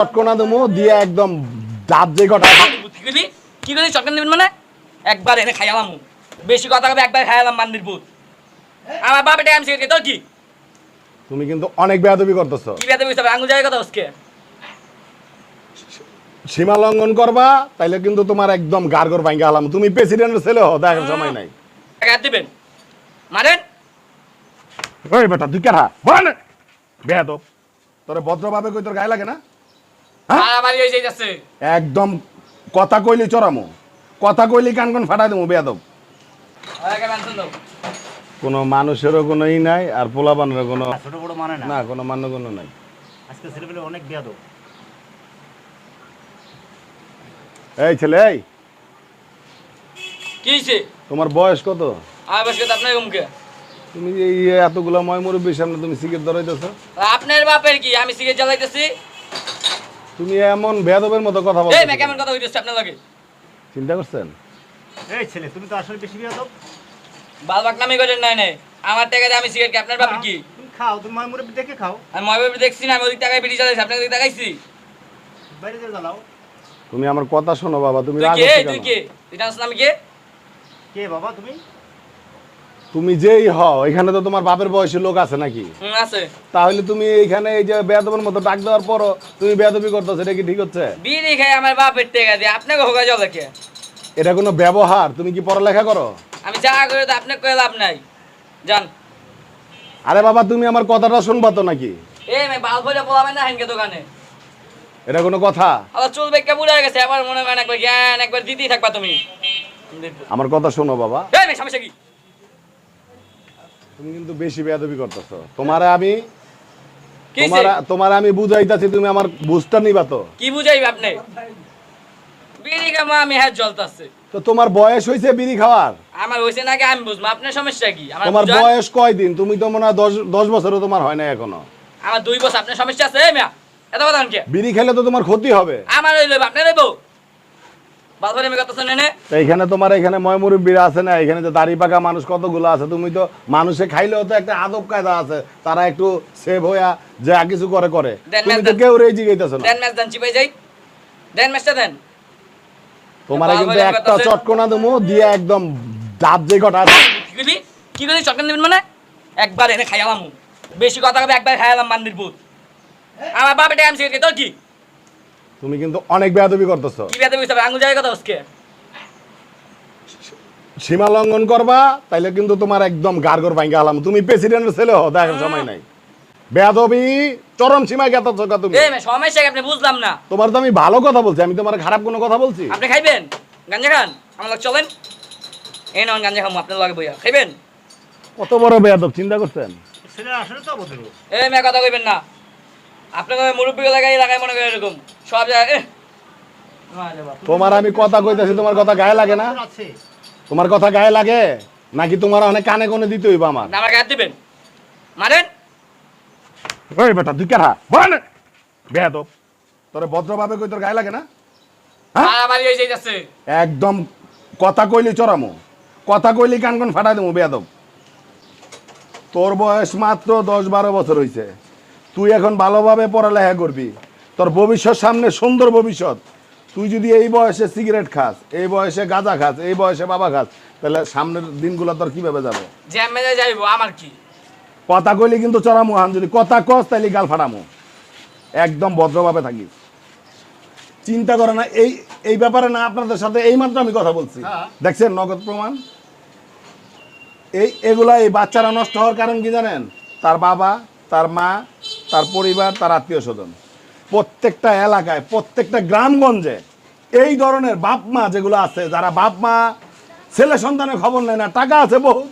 চটকনা দেবো দিয়ে একদম দাঁত যে কটা কি করি চটকান দেবেন মানে একবার এনে খাইলাম বেশি কথা হবে একবার খাইলাম বান্দির পুত আমার বাপ এটা আমি শিখে তোর কি তুমি কিন্তু অনেক বেয়াদবি করতেছো কি বেয়াদবি হবে আঙ্গুল জায়গা কথা আজকে সীমা লঙ্ঘন করবা তাইলে কিন্তু তোমার একদম গারগর ভাঙ্গা হলাম তুমি প্রেসিডেন্টের ছেলে হও দেখার সময় নাই টাকা দিবেন মারেন ওই বেটা তুই কেরা বল বেয়াদব তোরে ভদ্রভাবে কই তোর গায়ে লাগে না মারামারি হয়ে যাইতাছে একদম কথা কইলি চড়ামু কথা কইলি কান কান ফাটাই দেবো বেয়াদব আগে মানছেন দাও কোনো মানুষেরও কোনো ই নাই আর পোলাপানেরও কোনো ছোট বড় মানে না না কোনো মান্য কোনো নাই আজকে ছেলেপেলে অনেক বেয়াদব। এই ছেলে এই কি হইছে তোমার বয়স কত আমার বসে তো আপনার মুখে তুমি এই এতগুলা ময় মুরব্বীর সামনে তুমি সিগারেট ধরাইতেছ আপনার বাপের কি আমি সিগারেট জ্বালাইতেছি তুমি এমন বেয়াদবের মতো কথা বলছো এই মে কেমন কথা হইতেছে আপনার লাগে চিন্তা করছেন এই ছেলে তুমি তো আসলে বেশি বেয়াদব। বালবাক নামে করেন নাই নাই আমার টাকা দিয়ে আমি সিগারেট কি আপনার বাপের কি তুমি খাও, তুমি মায়ের মুরব্বি দেখে খাও, আমি ময়বাবি দেখছি না আমি ওদিক টাকায় বিড়ি চালাইছি আপনাকে ওদিক টাকাইছি বাইরে দিয়ে জ্বালাও। তুমি আমার কথা শোনো বাবা তুমি তুই রাগ কে হচ্ছে তুই কেন? কে তুই জানিস না আমি কে কে বাবা তুমি? তুমি যেই হও এখানে তো তোমার বাপের বয়সী লোক আছে নাকি আছে তাহলে তুমি এইখানে এই যে বেয়াদবের মতো ডাক দেওয়ার পরও তুমি বেয়াদবি করতেছো এটা কি ঠিক হচ্ছে বিড়ি খাই আমার বাপের টাকা দিয়ে আপনাকে হোগা জল কে এটা কোনো ব্যবহার তুমি কি পড়ালেখা করো আমি যা করে তো আপনাকে কয়ে লাভ নাই জান আরে বাবা তুমি আমার কথাটা শুনবা তো নাকি এই মে বাল ভরে পোলাবেন না হেনকে দোকানে এটা কোনো কথা আবার চুল বেক্কা বুড়া হয়ে গেছে আমার মনে হয় একবার জ্ঞান একবার দিতেই থাকবা তুমি আমার কথা শোনো বাবা এই মে সমস্যা কি তুমি কিন্তু বেশি বেয়াদবি করতেছো তোমারে আমি কি হইছে? তোমার আমি বুঝাইতাছি তুমি আমার বুঝটা নিবা তো কি বুঝাইবে আপনি বিড়ি খামা আমি হাত জ্বলতাছে তো তোমার বয়স হয়েছে বিড়ি খাওয়ার আমার হইছে নাকি আমি বুঝবো আপনার সমস্যা কি আমার তোমার বুঝান? বয়স কয়দিন তুমি তো মনে হয় 10 বছরও তোমার হয় না এখনো আমার 2 বছর আপনার সমস্যা আছে এই মিয়া এত কথা কি বিড়ি খেলে তো তোমার ক্ষতি হবে আমার হইলো আপনার হইবো বাল ভরে আমি কথা শুনে নে তো এইখানে তোমার এখানে ময়মুরব্বীরা আছে না এখানে যে দাড়ি পাকা মানুষ কতগুলো আছে তুমি তো মানুষে খাইলেও তো একটা আদব কায়দা আছে তারা একটু সেভ হইয়া যা কিছু করে করে দেন, তুমি দেন, তো দেন। কেউ রেজি গাইতেছো না দেন ম্যাচ দেন চিপাই যাই দেন ম্যাচটা দেন তোমার বাবা কিন্তু বলে একটা কথা আছে। চটকনা দেবো দিয়ে একদম দাঁত যে কটা কি করি চটকান দেবেন মানে একবার এনে খাইলাম বেশি কথা হবে একবার খাইলাম বান্দির পুত আমার বাপ এটা আমি শিখে তোর কি তুমি কিন্তু অনেক বেয়াদবি করতেছো কি বেয়াদবি হবে আঙ্গুল জায়গা কথা আজকে সীমা লঙ্ঘন করবা তাইলে কিন্তু তোমার একদম গারগর ভাঙ্গা হলাম তুমি প্রেসিডেন্টের ছেলে হও দেখার সময় নাই বেয়াদবি চরম সীমায় গেতাছো তুমি এই মে সমস্যা কি আপনি বুঝলাম না তোমার তো আমি ভালো কথা বলছি আমি তোমার খারাপ কোনো কথা বলছি আপনি খাইবেন গাঞ্জা খান আমার লগে চলেন এই নন গাঞ্জা খামু আপনার লগে বইয়া খাইবেন কত বড় বেয়াদব চিন্তা করছেন ছেলে আসলে তো অভদ্র। এই মে কথা কইবেন না আপনাকে মুরব্বী লাগাই মনে করে এরকম সব জায়গায় তোমার আমি কথা কইতাছি তোমার কথা গায়ে লাগে না আছে তোমার কথা গায়ে লাগে নাকি তোমার অনেক কানে কোনে দিতে হইব আমার না আমাকে হাত দিবেন মারেন ওই বেটা তুই কেরা বল বেয়াদব তোরে ভদ্রভাবে কই তোর গায়ে লাগে না মারামারি হয়ে যাইতাছে একদম কথা কইলি চড়ামু কথা কইলি কান কান ফাটাই দেবো বেয়াদব তোর বয়স মাত্র 10-12 বছর হইছে তুই এখন ভালোভাবে পড়ালেখা করবি তোর ভবিষ্যৎ সামনে সুন্দর ভবিষ্যৎ তুই যদি এই বয়সে সিগারেট খাস এই বয়সে গাঁজা খাস এই বয়সে বাবা খাস তাহলে সামনের দিনগুলো তোর কিভাবে যাবে জ্যামে যাইবো আমার কি কথা কইলি কিন্তু চড়ামু হান যদি কথা কস তাইলে গাল ফাটামু একদম ভদ্রভাবে থাকিস চিন্তা করে না এই ব্যাপারে না আপনাদের সাথে এই মাত্র আমি কথা বলছি হ্যাঁ। দেখছেন নগদ প্রমাণ এগুলা এই বাচ্চারা নষ্ট হওয়ার কারণ কি জানেন তার বাবা তার মা তার পরিবার তার আত্মীয় স্বজন প্রত্যেকটা এলাকায় প্রত্যেকটা গ্রামগঞ্জে এই ধরনের বাপ মা যেগুলো আছে যারা বাপ মা ছেলে সন্তানের খবর নেয় না টাকা আছে বহু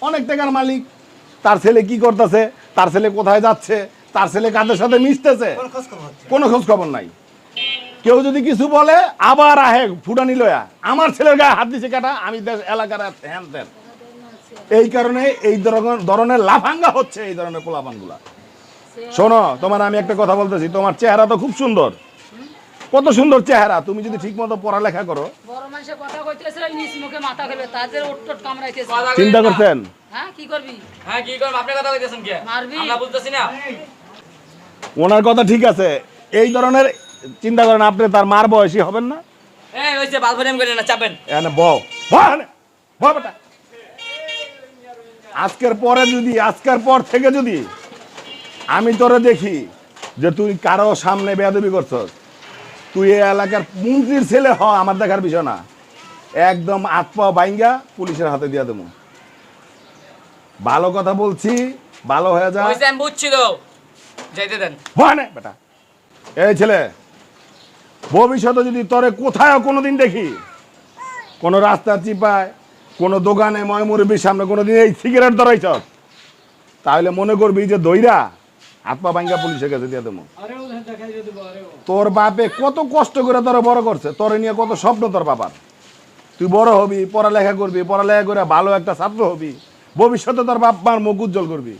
অনেক টাকার মালিক তার ছেলে কি করতেছে তার ছেলে কোথায় যাচ্ছে তার ছেলে কাদের সাথে মিশতেছে কোন খোঁজ খবর হচ্ছে? কোনো খোঁজ খবর নাই কেউ যদি কিছু বলে আবার আহে ফুটানি লয়া আমার ছেলের গায়ে হাত দিছে কাটা আমি দেশ এলাকার হ্যান ত্যান এই কারণে এই ধরনের লাফাঙ্গা হচ্ছে এই ধরনের পোলাপানগুলা শোনো তোমার আমি একটা কথা বলতেছি তোমার চেহারা তো খুব সুন্দর কত সুন্দর চেহারা তুমি যদি ঠিক মতো পড়ালেখা করো বড় মানুষের কথা কইতেছে নিজ মুখে মাথা খেলবে তাদের ওটট কামড়াইতেছে চিন্তা করছেন হ্যাঁ কি করবি হ্যাঁ কি করব আপনি কথা কইতেছেন কি মারবি? আমরা বুঝতেছি না ওনার কথা ঠিক আছে এই ধরনের চিন্তা করেন আপনি তার মার বয়সী হবেন না? এই হইছে বালফানিয়াম করে না চাপেন। এনে বউ বেটা, আজকের পর থেকে যদি আমি তোরে দেখি যে তুই কারো সামনে বেয়াদবি করছস, তুই এই এলাকার মন্ত্রীর ছেলে হ, আমার দেখার বিষয় না, একদম হাত পা বাইঙ্গা পুলিশের হাতে দিয়ে দেবো। ভালো কথা বলছি, ভালো হয়ে যা। হইছে আমি বুঝছি তো, যাইতে দেন। বেটা, এই ছেলে, ভবিষ্যতে যদি তোরে কোথায় কোনোদিন দেখি কোনো রাস্তার চিপায়, কোনো দোকানে ময়মুরবির সামনে কোনোদিন এই সিগারেট ধরাইছ, তাহলে মনে করবি যে দইরা হাত পা ভাঙ্গা পুলিশের কাছে দিয়ে দেবো। তোর বাপে কত কষ্ট করে তোরা বড় করছে, তোরে নিয়ে কত স্বপ্ন তোর বাবার। তুই বড় হবি, পড়ালেখা করবি, পড়ালেখা করে ভালো একটা ছাত্র হবি, ভবিষ্যতে তোর বাপ মার মুখ উজ্জ্বল করবি।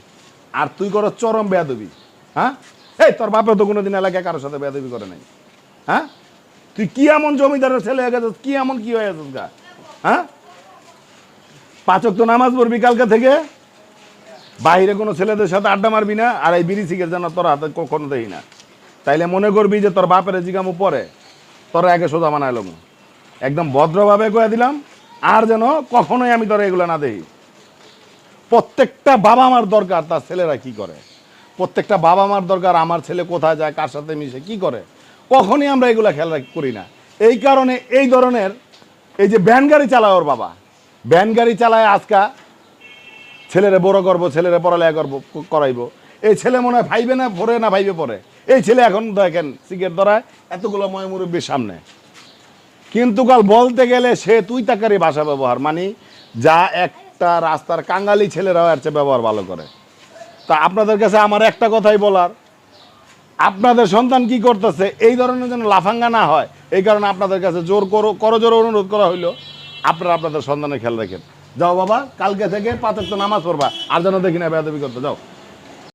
আর তুই করো চরম বেয়াদবি। হ্যাঁ, এই তোর বাপে তো কোনোদিন এলাকায় কারোর সাথে বেয়াদবি করে নাই। হ্যাঁ, তুই কি এমন জমিদারের ছেলে হয়ে গেছিস, কি এমন কি হয়ে গেছিস গা? হ্যাঁ, 5 ওয়াক্ত নামাজ পড়বি কালকে থেকে, বাইরে কোনো ছেলেদের সাথে আড্ডা মারবি না, আর এই বিড়ি সিগারেট যেন তোর হাতে কখনো দেই না। তাইলে মনে করবি যে তোর বাপের জিগামু পরে তোরা একে সোজা বানাইলাম। একদম ভদ্রভাবে কয়ে দিলাম, আর যেন কখনোই আমি তোরা এগুলো না দেখি। প্রত্যেকটা বাবা মার দরকার তার ছেলেরা কি করে, প্রত্যেকটা বাবা মার দরকার আমার ছেলে কোথায় যায়, কার সাথে মিশে, কি করে। কখনই আমরা এগুলো খেয়াল করি না। এই কারণে এই ধরনের এই যে ভ্যান গাড়ি চালায় ওর বাবা, ভ্যান গাড়ি চালায় আজকা ছেলেরে বড় করবো, ছেলেরে পড়ালেখা করবো, করাইবো। এই ছেলে মনে হয় ভাইবে না ভরে না ভাইবে পড়ে। এই ছেলে এখন দেখেন সিগারেট ধরায় এতগুলো ময়মুরব্বীর সামনে, কিন্তু কাল বলতে গেলে সে তুই তাকারি ভাষা ব্যবহার, মানে যা একটা রাস্তার কাঙ্গালি ছেলেরাও এর চেয়ে ব্যবহার ভালো করে। তা আপনাদের কাছে আমার একটা কথাই বলার, আপনাদের সন্তান কি করতেছে এই ধরনের যেন লাফাঙ্গা না হয়, এই কারণে আপনাদের কাছে করজোর অনুরোধ করা হইলো, আপনারা আপনাদের সন্তানের খেয়াল রাখেন। যাও বাবা, কালকে থেকে 5 ওয়াক্ত নামাজ পড়বা, আর যেন দেখি না বেয়াদবি করতে। যাও।